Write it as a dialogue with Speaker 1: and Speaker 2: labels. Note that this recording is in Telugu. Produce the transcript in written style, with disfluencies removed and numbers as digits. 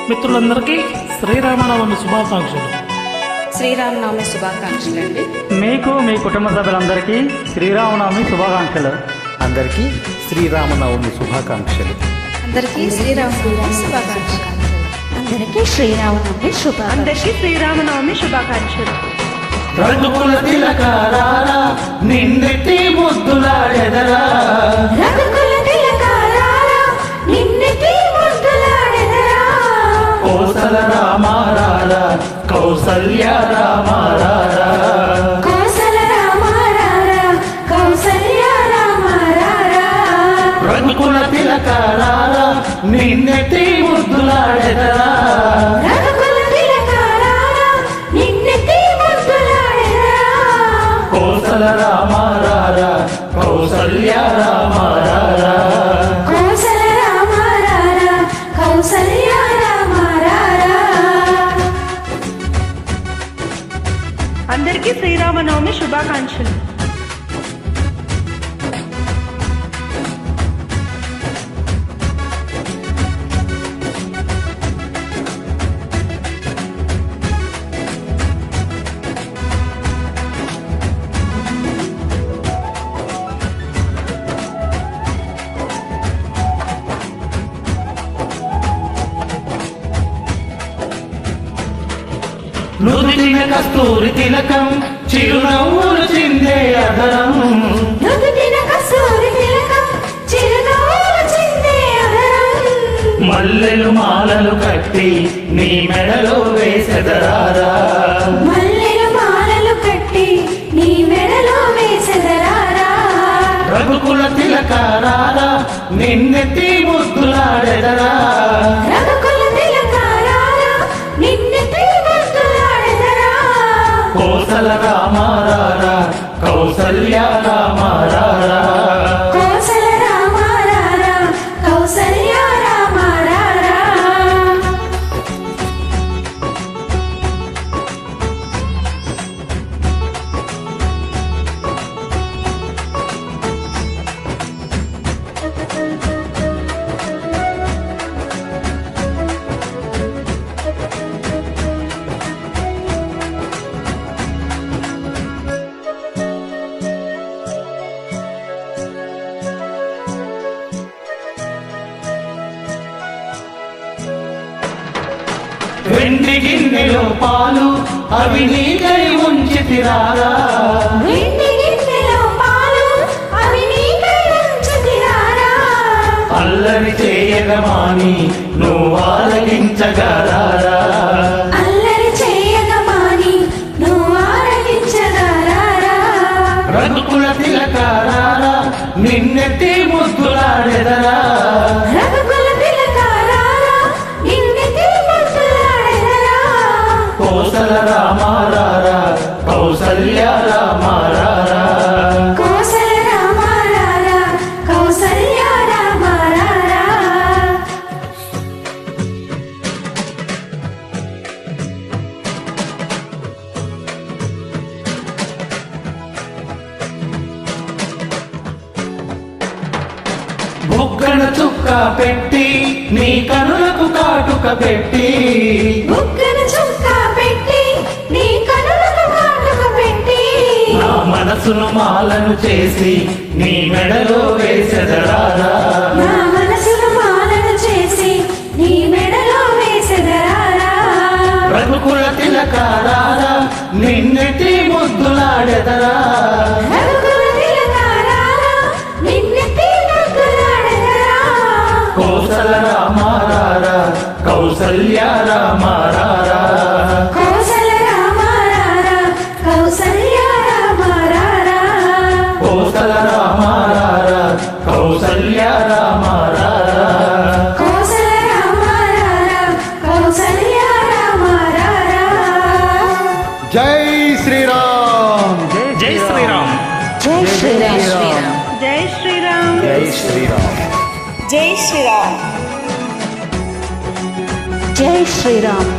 Speaker 1: మిత్రులందరికీ శ్రీరామనవమి శుభాకాంక్షలు.
Speaker 2: శ్రీరామనవమి శుభాకాంక్షలు అండి.
Speaker 3: మీకు మీ కుటుంబ సభ్యులందరికీ శ్రీరామనవమి శుభాకాంక్షలు.
Speaker 4: అందరికీ శ్రీరామనవమి శుభాకాంక్షలు.
Speaker 2: అందరికీ శ్రీరామనవమి శుభాకాంక్షలు.
Speaker 5: అందరికీ శ్రీరామనవమి శుభాకాంక్షలు.
Speaker 6: అందరికీ శ్రీరామనవమి శుభాకాంక్షలు.
Speaker 1: రఘుకుల తిలకారారా నిన్నెత్తి ముద్దులాడెదరా,
Speaker 5: రఘుకుల తిలకారారా నిన్నెత్తి ముద్దులాడెదరా,
Speaker 1: కోసల రామారారా కౌసల్య రామారారా,
Speaker 5: కోసల రామారారా కౌసల్య రామారారా,
Speaker 1: రఘుకుల తిలకారారా నిన్నెత్తి ముద్దులాడెదరా,
Speaker 5: రఘుకుల తిలకారారా నిన్నెత్తి ముద్దులాడెదరా,
Speaker 1: కోసల రామారారా కౌసల్య రామారారా,
Speaker 5: కోసల రామారారా కౌసల్య రామారారా.
Speaker 6: అందరికీ శ్రీరామనవమి శుభాకాంక్షలు.
Speaker 1: నుదుటిన కస్తూరి తిలకం చిరునవ్వులు చిందే అధరం,
Speaker 5: నుదుటిన కస్తూరి తిలకం చిరునవ్వులు చిందే అధరం,
Speaker 1: మల్లెలు మాలలు కట్టి నీ మెడలో వేసెదరారా,
Speaker 5: మల్లెలు మాలలు కట్టి నీ మెడలో వేసెదరారా,
Speaker 1: రఘుకుల తిలకారారా నిన్నెత్తి ముద్దులాడెదరా,
Speaker 5: రఘుకుల తిలకారారా నిన్నెత్తి ముద్దులాడెదరా,
Speaker 1: కోసల రామారారా కౌసల్య రామారారా,
Speaker 5: కోసల రామారారా కౌసల్య రామారారా.
Speaker 1: వెండి గిన్నెలో పాలు అవి నీకై ఉంచితిరారా,
Speaker 5: వెండి గిన్నెలో పాలు అవి నీకై ఉంచితిరారా,
Speaker 1: అల్లరి చేయగమాని నువ్వు ఆలకించగరారా,
Speaker 5: అల్లరి చేయగమాని నువ్వు ఆరగించగరారా,
Speaker 1: రఘుకుల తిలకారారా నిన్నెత్తి ముద్దులాడెదరా,
Speaker 5: రఘుకుల తిలకారారా నిన్నెత్తి ముద్దులాడెదరా,
Speaker 1: కోసల రామారారా కౌసల్య రామారారా,
Speaker 5: కోసల రామారారా కౌసల్య రామారారా.
Speaker 1: బుగ్గన చుక్క పెట్టి నీ కనులకు కాటుక పెట్టి,
Speaker 5: బుగ్గన చుక్క పెట్టి నీ కనులకు కాటుక పెట్టి,
Speaker 1: నా మనసును మాలను చేసి నీ మెడలో వేసెదరారా,
Speaker 5: నా మనసును మాలను చేసి నీ మెడలో వేసెదరారా,
Speaker 1: రఘుకుల తిలకారారా నిన్నెత్తి ముద్దులాడెదరా,
Speaker 5: రఘుకుల తిలకారారా నిన్నెత్తి ముద్దులాడెదరా,
Speaker 1: కోసల రామారారా కౌసల్య రామారారా,
Speaker 5: కోసల రామారారా కౌసల్య రామారారా,
Speaker 1: కోసల రామారారా కౌసల్య రామారారా,
Speaker 5: కోసల రామారారా కౌసల్య రామారారా.
Speaker 4: జై శ్రీరామ్.
Speaker 1: జై శ్రీరామ్.
Speaker 2: జై శ్రీరామ్.
Speaker 6: జై శ్రీరామ్.
Speaker 4: జై శ్రీరామ్.
Speaker 2: జై శ్రీరామ్.
Speaker 5: జై శ్రీరామ్.